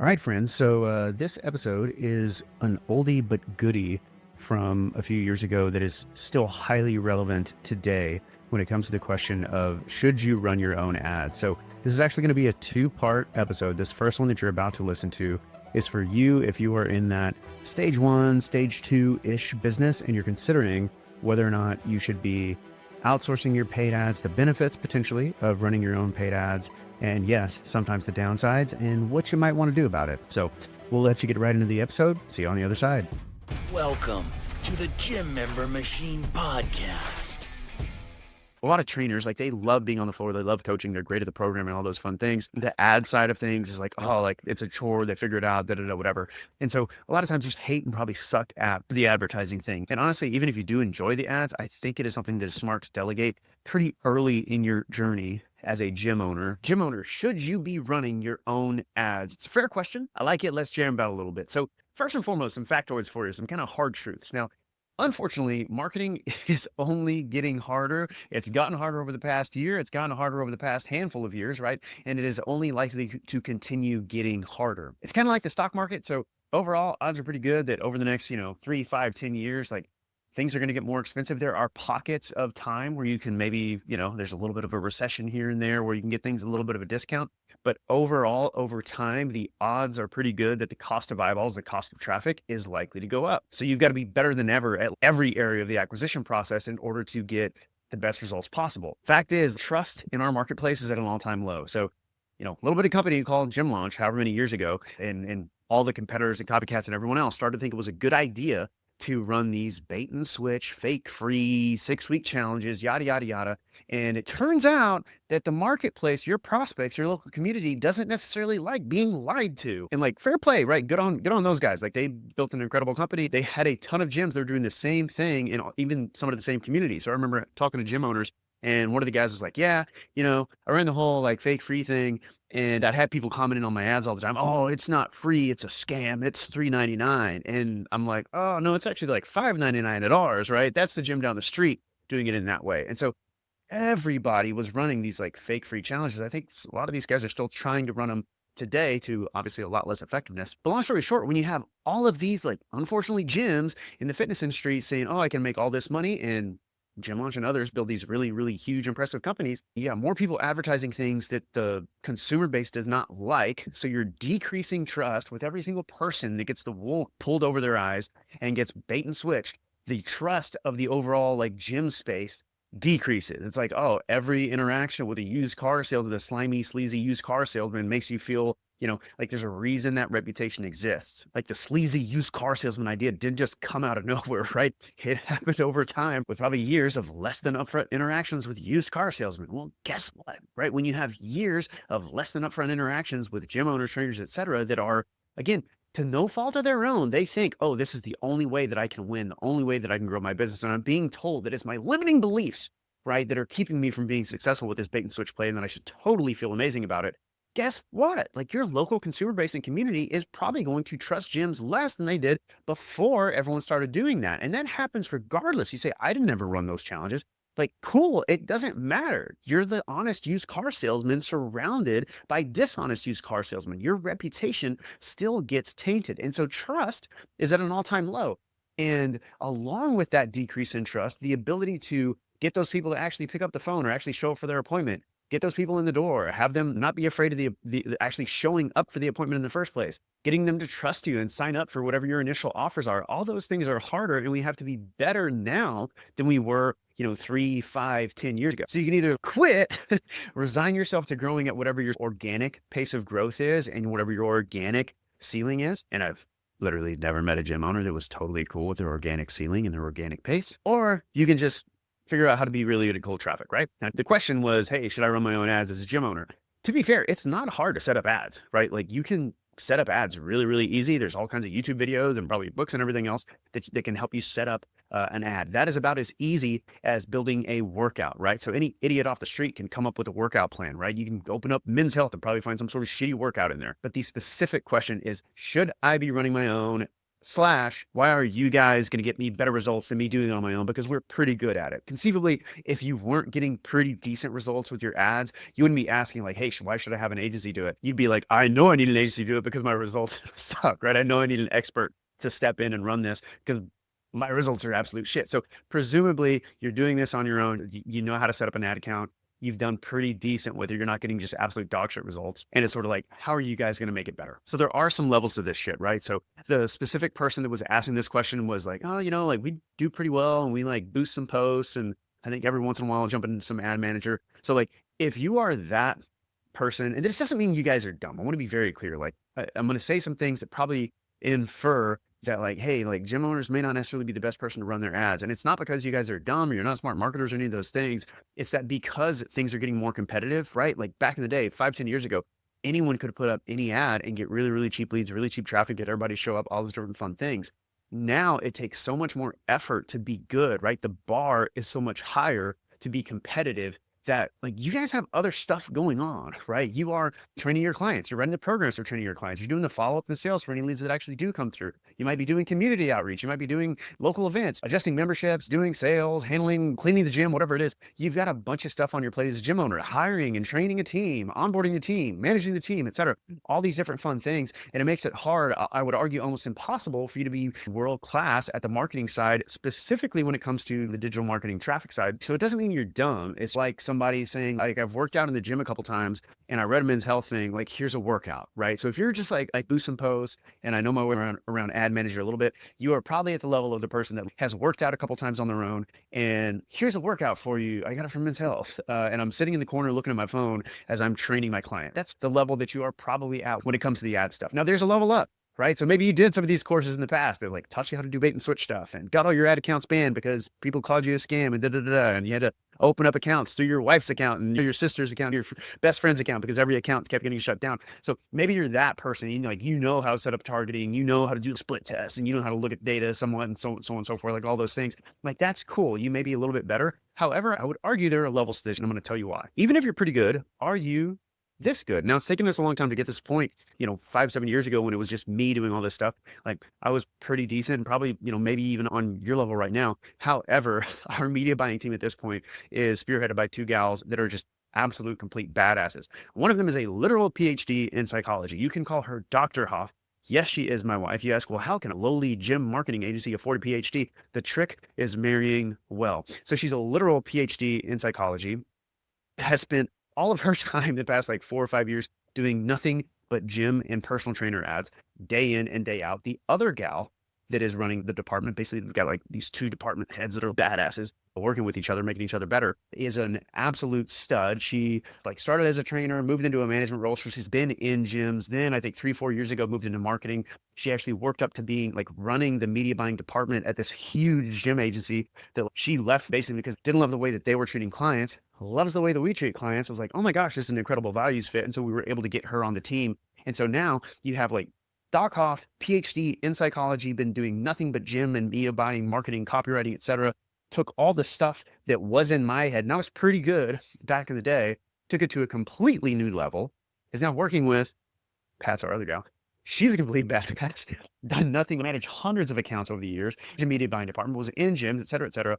All right, friends. So this episode is an oldie but goodie from a few years ago that is still highly relevant today when it comes to the question of should you run your own ads. So this is actually going to be a two-part episode. This first one that you're about to listen to is for you if you are in that stage one, stage two-ish business and you're considering whether or not you should be outsourcing your paid ads, the benefits potentially of running your own paid ads, and yes, sometimes the downsides and what you might want to do about it. So we'll let you get right into the episode. See you on the other side. Welcome to the Gym Member Machine Podcast. A lot of trainers, like they love being on the floor. They love coaching. They're great at the program and all those fun things. The ad side of things is like, oh, like it's a chore. They figure it out, whatever. And so a lot of times just hate and probably suck at the advertising thing. And honestly, even if you do enjoy the ads, I think it is something that is smart to delegate pretty early in your journey as a gym owner. Gym owner, should you be running your own ads? It's a fair question. I like it. Let's jam about a little bit. So first and foremost, some factoids for you, some kind of hard truths. Now, unfortunately, marketing is only getting harder. It's gotten harder over the past year. It's gotten harder over the past handful of years, right? And it is only likely to continue getting harder. It's kind of like the stock market. So overall, odds are pretty good that over the next, 3, 5, 10 years, like things are going to get more expensive. There are pockets of time where you can maybe, there's a little bit of a recession here and there where you can get things a little bit of a discount. But overall, over time, the odds are pretty good that the cost of eyeballs, the cost of traffic is likely to go up. So you've got to be better than ever at every area of the acquisition process in order to get the best results possible. Fact is, trust in our marketplace is at an all-time low. So, a little bitty company called Gym Launch, however many years ago, and all the competitors and copycats and everyone else started to think it was a good idea to run these bait and switch, fake free 6-week challenges, yada, yada, yada. And it turns out that the marketplace, your prospects, your local community doesn't necessarily like being lied to. And like fair play, right? Good on those guys. Like they built an incredible company. They had a ton of gyms. They're doing the same thing in even some of the same communities. So I remember talking to gym owners and one of the guys was like, yeah, I ran the whole like fake free thing. And I'd have people commenting on my ads all the time. Oh, it's not free. It's a scam. It's $3.99. And I'm like, oh no, it's actually like $5.99 at ours, right? That's the gym down the street doing it in that way. And so everybody was running these like fake free challenges. I think a lot of these guys are still trying to run them today to obviously a lot less effectiveness. But long story short, when you have all of these, like unfortunately gyms in the fitness industry saying, oh, I can make all this money, and Gym Launch and others build these really, really huge, impressive companies. Yeah, more people advertising things that the consumer base does not like. So you're decreasing trust with every single person that gets the wool pulled over their eyes and gets bait and switched. The trust of the overall like gym space decreases. It's like, oh, every interaction with a used car salesman, a slimy, sleazy used car salesman makes you feel, like there's a reason that reputation exists. Like the sleazy used car salesman idea didn't just come out of nowhere, right? It happened over time with probably years of less than upfront interactions with used car salesmen. Well, guess what, right? When you have years of less than upfront interactions with gym owners, trainers, et cetera, that are, again, to no fault of their own, they think, oh, this is the only way that I can win, the only way that I can grow my business. And I'm being told that it's my limiting beliefs, right, that are keeping me from being successful with this bait and switch play, and that I should totally feel amazing about it. Guess what? Like your local consumer base and community is probably going to trust gyms less than they did before everyone started doing that. And that happens regardless. You say, I didn't ever run those challenges. Like, cool, it doesn't matter. You're the honest used car salesman surrounded by dishonest used car salesmen. Your reputation still gets tainted. And so trust is at an all-time low. And along with that decrease in trust, the ability to get those people to actually pick up the phone or actually show up for their appointment, get those people in the door, have them not be afraid of the actually showing up for the appointment in the first place, getting them to trust you and sign up for whatever your initial offers are. All those things are harder, and we have to be better now than we were 3, 5, 10 years ago. So you can either quit, resign yourself to growing at whatever your organic pace of growth is and whatever your organic ceiling is. And I've literally never met a gym owner that was totally cool with their organic ceiling and their organic pace. Or you can just figure out how to be really good at cold traffic, right? Now, the question was, hey, should I run my own ads as a gym owner? To be fair, it's not hard to set up ads, right? Like you can set up ads really, really easy. There's all kinds of YouTube videos and probably books and everything else that can help you set up an ad. That is about as easy as building a workout, right? So any idiot off the street can come up with a workout plan, right? You can open up Men's Health and probably find some sort of shitty workout in there. But the specific question is, should I be running my own Slash, why are you guys going to get me better results than me doing it on my own? Because we're pretty good at it. Conceivably, if you weren't getting pretty decent results with your ads, you wouldn't be asking like, hey, why should I have an agency do it? You'd be like, I know I need an agency to do it because my results suck, right? I know I need an expert to step in and run this because my results are absolute shit. So presumably you're doing this on your own. You know how to set up an ad account. You've done pretty decent with it. You're not getting just absolute dog shit results. And it's sort of like, how are you guys going to make it better? So there are some levels to this shit, right? So the specific person that was asking this question was like, oh, like we do pretty well and we like boost some posts. And I think every once in a while I'll jump into some ad manager. So like, if you are that person, and this doesn't mean you guys are dumb. I want to be very clear. Like I'm going to say some things that probably infer that like, hey, like gym owners may not necessarily be the best person to run their ads. And it's not because you guys are dumb or you're not smart marketers or any of those things. It's that because things are getting more competitive, right? Like back in the day, 5, 10 years ago, anyone could put up any ad and get really, really cheap leads, really cheap traffic, get everybody to show up, all those different fun things. Now it takes so much more effort to be good, right? The bar is so much higher to be competitive that like you guys have other stuff going on, right? You are training your clients, you're running the programs for training your clients, you're doing the follow-up and the sales for any leads that actually do come through. You might be doing community outreach, you might be doing local events, adjusting memberships, doing sales, handling, cleaning the gym, whatever it is. You've got a bunch of stuff on your plate as a gym owner, hiring and training a team, onboarding the team, managing the team, etc. All these different fun things. And it makes it hard, I would argue almost impossible for you to be world-class at the marketing side, specifically when it comes to the digital marketing traffic side. So it doesn't mean you're dumb. It's like somebody saying, like, I've worked out in the gym a couple times and I read a Men's Health thing, like, here's a workout, right? So if you're just like, I boost some posts and I know my way around ad manager a little bit, you are probably at the level of the person that has worked out a couple times on their own. And here's a workout for you. I got it from Men's Health. And I'm sitting in the corner looking at my phone as I'm training my client. That's the level that you are probably at when it comes to the ad stuff. Now there's a level up, right? So maybe you did some of these courses in the past. They're like, taught you how to do bait and switch stuff and got all your ad accounts banned because people called you a scam and and you had to open up accounts through your wife's account and your sister's account, your best friend's account, because every account kept getting shut down. So maybe you're that person, you know how to set up targeting, you know how to do split tests, and you know how to look at data somewhat and so on and so forth, like all those things. Like that's cool. You may be a little bit better. However, I would argue there are levels to this, and I'm going to tell you why. Even if you're pretty good, are you this good? Now it's taken us a long time to get this point, 5, 7 years ago when it was just me doing all this stuff. Like I was pretty decent and probably, maybe even on your level right now. However, our media buying team at this point is spearheaded by 2 gals that are just absolute complete badasses. One of them is a literal PhD in psychology. You can call her Dr. Hoff. Yes, she is my wife. You ask, well, how can a lowly gym marketing agency afford a PhD? The trick is marrying well. So she's a literal PhD in psychology, has spent all of her time the past like 4 or 5 years doing nothing but gym and personal trainer ads day in and day out. The other gal that is running the department, basically we've got like these 2 department heads that are badasses working with each other, making each other better, is an absolute stud. She like started as a trainer, moved into a management role. So she's been in gyms. Then I think 3, 4 years ago, moved into marketing. She actually worked up to being like running the media buying department at this huge gym agency that she left basically because didn't love the way that they were treating clients, loves the way that we treat clients. I was like, oh my gosh, this is an incredible values fit. And so we were able to get her on the team. And so now you have like Doc Hoff, PhD in psychology, been doing nothing but gym and media buying, marketing, copywriting, etc. Took all the stuff that was in my head, and I was pretty good back in the day, took it to a completely new level, is now working with Pat's our other gal. She's a complete badass, done nothing, managed hundreds of accounts over the years, a media buying department, was in gyms, et cetera, et cetera.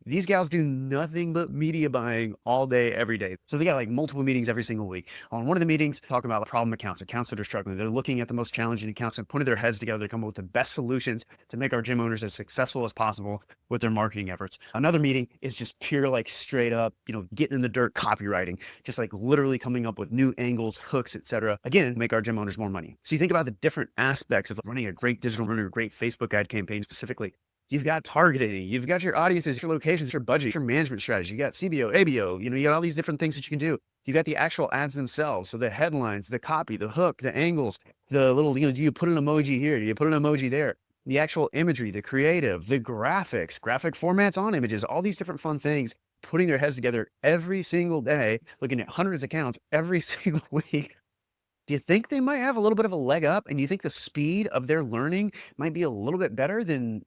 These gals do nothing but media buying all day, every day. So they got like multiple meetings every single week. On one of the meetings, talking about problem accounts that are struggling. They're looking at the most challenging accounts and putting their heads together to come up with the best solutions to make our gym owners as successful as possible with their marketing efforts. Another meeting is just pure, like straight up, getting in the dirt copywriting, just like literally coming up with new angles, hooks, etc. Again, make our gym owners more money. So you think about the different aspects of running a great digital, running a great Facebook ad campaign specifically. You've got targeting, you've got your audiences, your locations, your budget, your management strategy, you got CBO, ABO, you got all these different things that you can do. You got the actual ads themselves. So the headlines, the copy, the hook, the angles, the little, do you put an emoji here? Do you put an emoji there? The actual imagery, the creative, the graphics, graphic formats on images, all these different fun things, putting their heads together every single day, looking at hundreds of accounts every single week. Do you think they might have a little bit of a leg up? And you think the speed of their learning might be a little bit better than,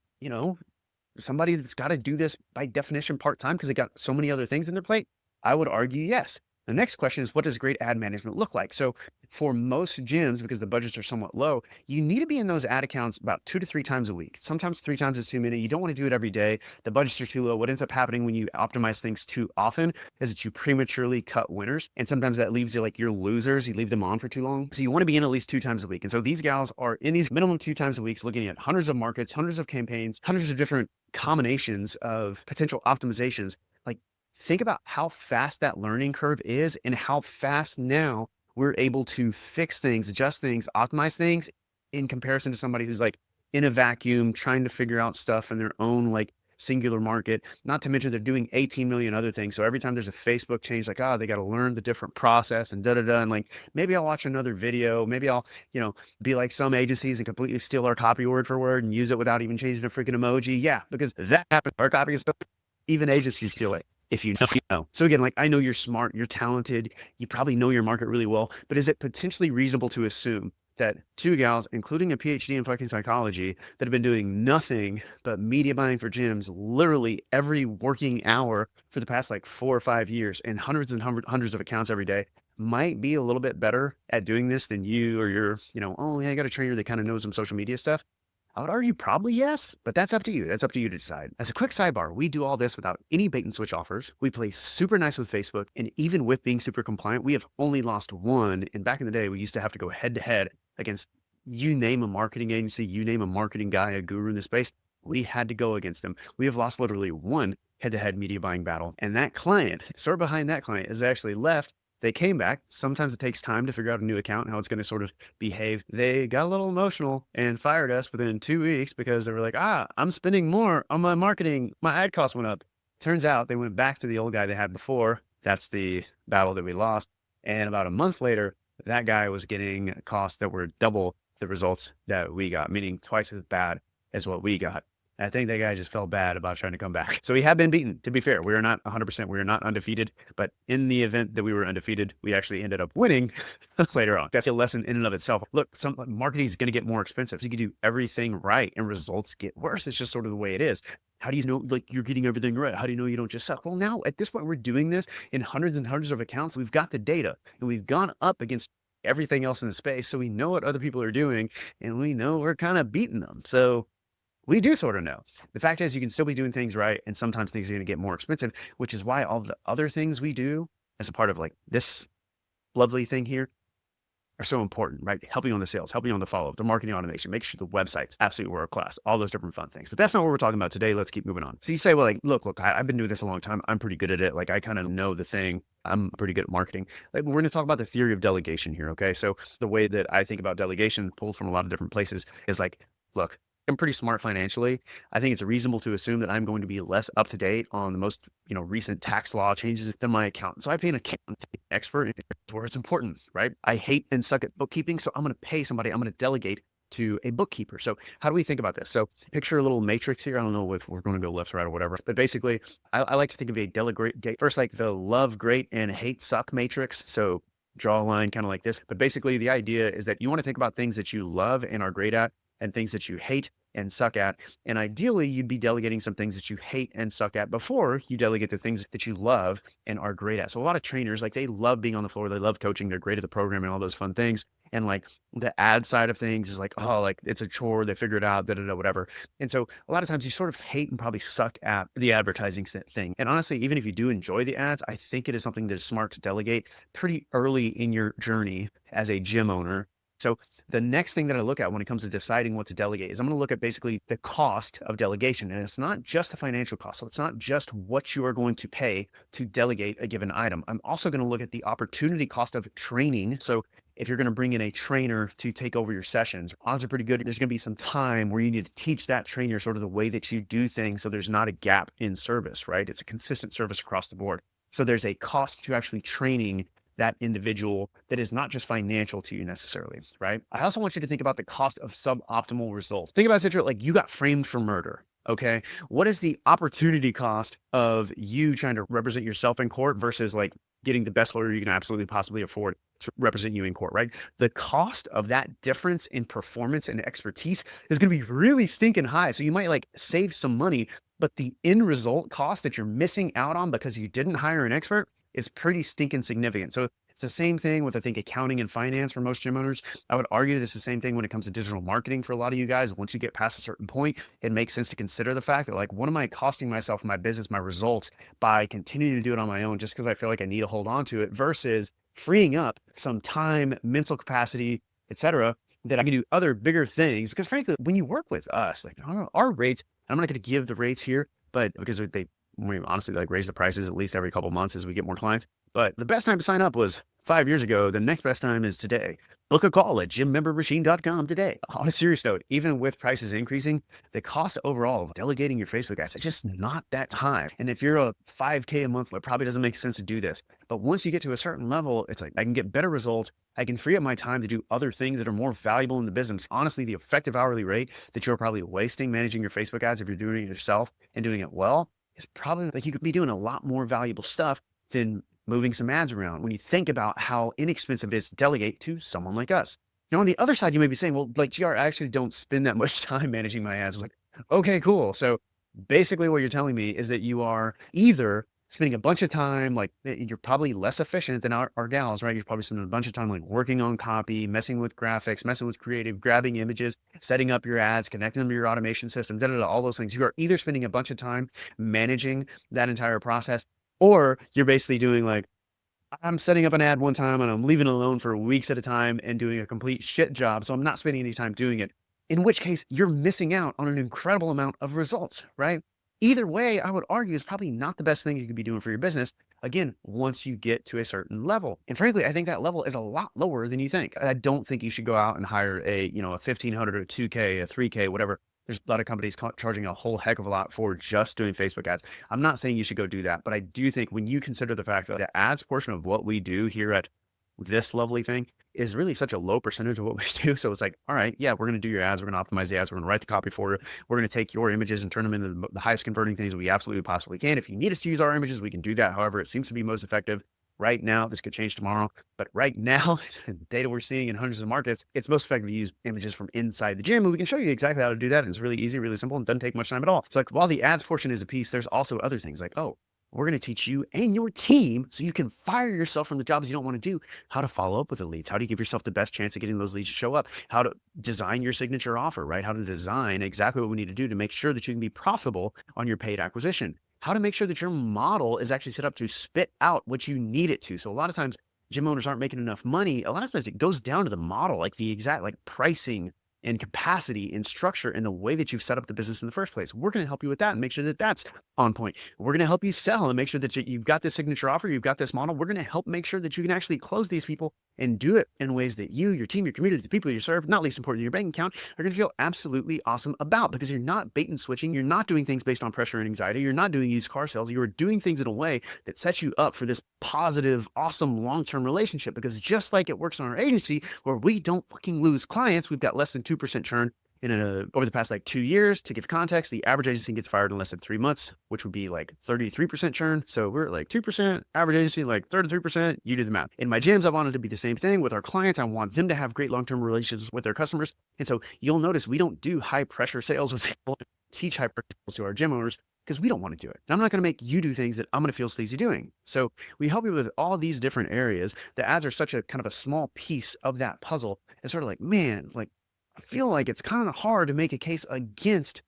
somebody that's got to do this by definition part-time because they got so many other things in their plate? I would argue yes. The next question is, what does great ad management look like? So for most gyms, because the budgets are somewhat low, you need to be in those ad accounts about 2 to 3 times a week. Sometimes 3 times is too many. You don't want to do it every day. The budgets are too low. What ends up happening when you optimize things too often is that you prematurely cut winners. And sometimes that leaves you like your losers. You leave them on for too long. So you want to be in at least 2 times a week. And so these gals are in these minimum 2 times a week, looking at hundreds of markets, hundreds of campaigns, hundreds of different combinations of potential optimizations. Like, think about how fast that learning curve is and how fast now we're able to fix things, adjust things, optimize things in comparison to somebody who's like in a vacuum trying to figure out stuff in their own like singular market. Not to mention they're doing 18 million other things. So every time there's a Facebook change, like, they got to learn the different process and And like, maybe I'll watch another video. Maybe I'll, be like some agencies and completely steal our copy word for word and use it without even changing a freaking emoji. Yeah, because that happens. Our copy is even agencies steal it. If you know, you know. So again, like, I know you're smart, you're talented, you probably know your market really well, but is it potentially reasonable to assume that 2 gals, including a PhD in fucking psychology, that have been doing nothing but media buying for gyms literally every working hour for the past like 4 or 5 years and hundreds of accounts every day, might be a little bit better at doing this than you or your, oh yeah, I got a trainer that kind of knows some social media stuff? I would argue probably yes, but that's up to you. That's up to you to decide. As a quick sidebar, we do all this without any bait and switch offers. We play super nice with Facebook, and even with being super compliant, we have only lost one. And back in the day, we used to have to go head to head against, you name a marketing agency, you name a marketing guy, a guru in the space. We had to go against them. We have lost literally one head-to-head media buying battle. And that client, the story behind that client is they actually left. They came back. Sometimes it takes time to figure out a new account and how it's going to sort of behave. They got a little emotional and fired us within 2 weeks because they were like, I'm spending more on my marketing. My ad cost went up. Turns out they went back to the old guy they had before. That's the battle that we lost. And about a month later, that guy was getting costs that were double the results that we got, meaning twice as bad as what we got. I think that guy just felt bad about trying to come back. So we have been beaten, to be fair. We are not 100%. We are not undefeated. But in the event that we were undefeated, we actually ended up winning later on. That's a lesson in and of itself. Look, some marketing is going to get more expensive. So you can do everything right and results get worse. It's just sort of the way it is. How do you know, like, you're getting everything right? How do you know you don't just suck? Well, now at this point, we're doing this in hundreds and hundreds of accounts. We've got the data and we've gone up against everything else in the space. So we know what other people are doing and we know we're kind of beating them. So we do sort of know. The fact is, you can still be doing things right, and sometimes things are going to get more expensive, which is why all the other things we do as a part of like this lovely thing here are so important, right? Helping on the sales, helping on the follow-up, the marketing automation, make sure the website's absolutely world class, all those different fun things. But that's not what we're talking about today. Let's keep moving on. So you say, well, like, look, I've been doing this a long time. I'm pretty good at it. Like, I kind of know the thing. I'm pretty good at marketing. Like, we're going to talk about the theory of delegation here. Okay. So the way that I think about delegation, pulled from a lot of different places, is like, look, I'm pretty smart financially. I think it's reasonable to assume that I'm going to be less up to date on the most, recent tax law changes than my accountant. So I pay an accountant expert where it's important, right? I hate and suck at bookkeeping, so I'm going to pay somebody. I'm going to delegate to a bookkeeper. So how do we think about this? So picture a little matrix here. I don't know if we're going to go left, right, or whatever, but basically I like to think of a delegate first, like the love great and hate suck matrix. So draw a line kind of like this. But basically the idea is that you want to think about things that you love and are great at and things that you hate and suck at. And ideally, you'd be delegating some things that you hate and suck at before you delegate the things that you love and are great at. So a lot of trainers, like, they love being on the floor. They love coaching. They're great at the program and all those fun things. And like the ad side of things is like, like, it's a chore. They figure it out, whatever. And so a lot of times you sort of hate and probably suck at the advertising thing. And honestly, even if you do enjoy the ads, I think it is something that is smart to delegate pretty early in your journey as a gym owner. So the next thing that I look at when it comes to deciding what to delegate is I'm going to look at basically the cost of delegation. And it's not just the financial cost. So it's not just what you are going to pay to delegate a given item. I'm also going to look at the opportunity cost of training. So if you're going to bring in a trainer to take over your sessions, odds are pretty good there's going to be some time where you need to teach that trainer sort of the way that you do things, so there's not a gap in service, right? It's a consistent service across the board. So there's a cost to actually training that individual that is not just financial to you necessarily, right? I also want you to think about the cost of suboptimal results. Think about a situation like you got framed for murder. Okay. What is the opportunity cost of you trying to represent yourself in court versus like getting the best lawyer you can absolutely possibly afford to represent you in court, right? The cost of that difference in performance and expertise is going to be really stinking high. So you might like save some money, but the end result cost that you're missing out on because you didn't hire an expert is pretty stinking significant. So it's the same thing with, I think, accounting and finance for most gym owners. I would argue this is the same thing when it comes to digital marketing for a lot of you guys. Once you get past a certain point, it makes sense to consider the fact that, like, what am I costing myself, my business, my results by continuing to do it on my own just because I feel like I need to hold on to it, versus freeing up some time, mental capacity, etc., that I can do other bigger things. Because frankly, when you work with us, like our rates, and I'm not going to give the rates here, but because we honestly like raise the prices at least every couple months as we get more clients. But the best time to sign up was 5 years ago. The next best time is today. Book a call at gymmembermachine.com today. On a serious note, even with prices increasing, the cost overall of delegating your Facebook ads, it's just not that high. And if you're a 5K a month, it probably doesn't make sense to do this. But once you get to a certain level, it's like I can get better results. I can free up my time to do other things that are more valuable in the business. Honestly, the effective hourly rate that you're probably wasting managing your Facebook ads, if you're doing it yourself and doing it well, is probably like you could be doing a lot more valuable stuff than moving some ads around when you think about how inexpensive it is to delegate to someone like us. Now, on the other side, you may be saying, well, like, GR, I actually don't spend that much time managing my ads. Like, okay, cool. So basically what you're telling me is that you are either spending a bunch of time, like you're probably less efficient than our gals, right? You're probably spending a bunch of time like working on copy, messing with graphics, messing with creative, grabbing images, setting up your ads, connecting them to your automation system, all those things. You are either spending a bunch of time managing that entire process, or you're basically doing like, I'm setting up an ad one time and I'm leaving it alone for weeks at a time and doing a complete shit job. So I'm not spending any time doing it, in which case you're missing out on an incredible amount of results, right? Either way, I would argue is probably not the best thing you could be doing for your business. Again, once you get to a certain level. And frankly, I think that level is a lot lower than you think. I don't think you should go out and hire a 1,500 or 2K, a 3K, whatever. There's a lot of companies charging a whole heck of a lot for just doing Facebook ads. I'm not saying you should go do that, but I do think when you consider the fact that the ads portion of what we do here at this lovely thing is really such a low percentage of what we do. So it's like, all right, yeah, we're going to do your ads. We're going to optimize the ads. We're going to write the copy for you. We're going to take your images and turn them into the highest converting things we absolutely possibly can. If you need us to use our images, we can do that. However, it seems to be most effective right now. This could change tomorrow, but right now, the data we're seeing in hundreds of markets, it's most effective to use images from inside the gym. And we can show you exactly how to do that. And it's really easy, really simple, and doesn't take much time at all. So like, while the ads portion is a piece, there's also other things like, oh, we're going to teach you and your team so you can fire yourself from the jobs you don't want to do, how to follow up with the leads. How do you give yourself the best chance of getting those leads to show up? How to design your signature offer, right? How to design exactly what we need to do to make sure that you can be profitable on your paid acquisition. How to make sure that your model is actually set up to spit out what you need it to. So a lot of times gym owners aren't making enough money. A lot of times it goes down to the model, like the exact like pricing and capacity and structure and the way that you've set up the business in the first place. We're going to help you with that and make sure that that's on point. We're going to help you sell and make sure that you've got this signature offer, you've got this model. We're going to help make sure that you can actually close these people and do it in ways that you, your team, your community, the people you serve, not least important, your bank account, are going to feel absolutely awesome about, because you're not bait and switching. You're not doing things based on pressure and anxiety. You're not doing used car sales. You are doing things in a way that sets you up for this positive, awesome long-term relationship. Because just like it works on our agency where we don't fucking lose clients, we've got less than 2% churn over the past like 2 years. To give context, the average agency gets fired in less than 3 months, which would be like 33% churn. So we're at like 2%, average agency like 33%. You do the math. In my gyms, I wanted to be the same thing with our clients. I want them to have great long-term relationships with their customers. And so you'll notice we don't do high pressure sales with people, teach high pressure sales to our gym owners, because we don't want to do it. And I'm not going to make you do things that I'm going to feel sleazy doing. So we help you with all these different areas. The ads are such a kind of a small piece of that puzzle. It's sort of like, man, like, I feel like it's kind of hard to make a case against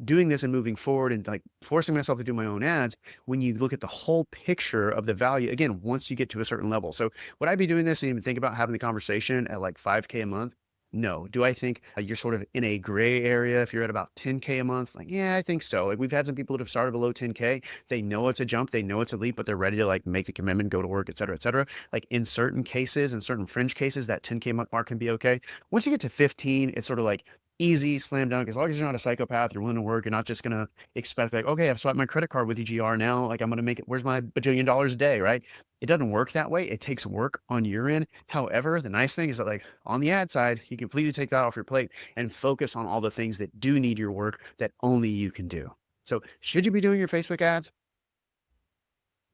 doing this and moving forward and like forcing myself to do my own ads when you look at the whole picture of the value, again, once you get to a certain level. So would I be doing this and even think about having the conversation at like 5K a month? No. Do I think you're sort of in a gray area if you're at about 10K a month? Like, yeah, I think so. Like, we've had some people that have started below 10K. They know it's a jump. They know it's a leap, but they're ready to like make the commitment, go to work, et cetera, et cetera. Like in certain cases and certain fringe cases, that 10K mark can be okay. Once you get to 15, it's sort of like easy, slam dunk. As long as you're not a psychopath, you're willing to work. You're not just going to expect like, okay, I've swiped my credit card with EGR now. Like I'm going to make it, where's my bajillion dollars a day, right? It doesn't work that way. It takes work on your end. However, the nice thing is that like on the ad side, you completely take that off your plate and focus on all the things that do need your work that only you can do. So should you be doing your Facebook ads?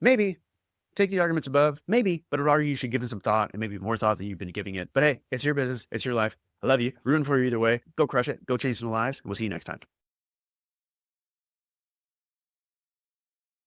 Maybe. Take the arguments above, maybe, but I would argue you should give it some thought, and maybe more thought than you've been giving it. But hey, it's your business. It's your life. I love you. Rooting for you either way. Go crush it. Go change some lives. We'll see you next time.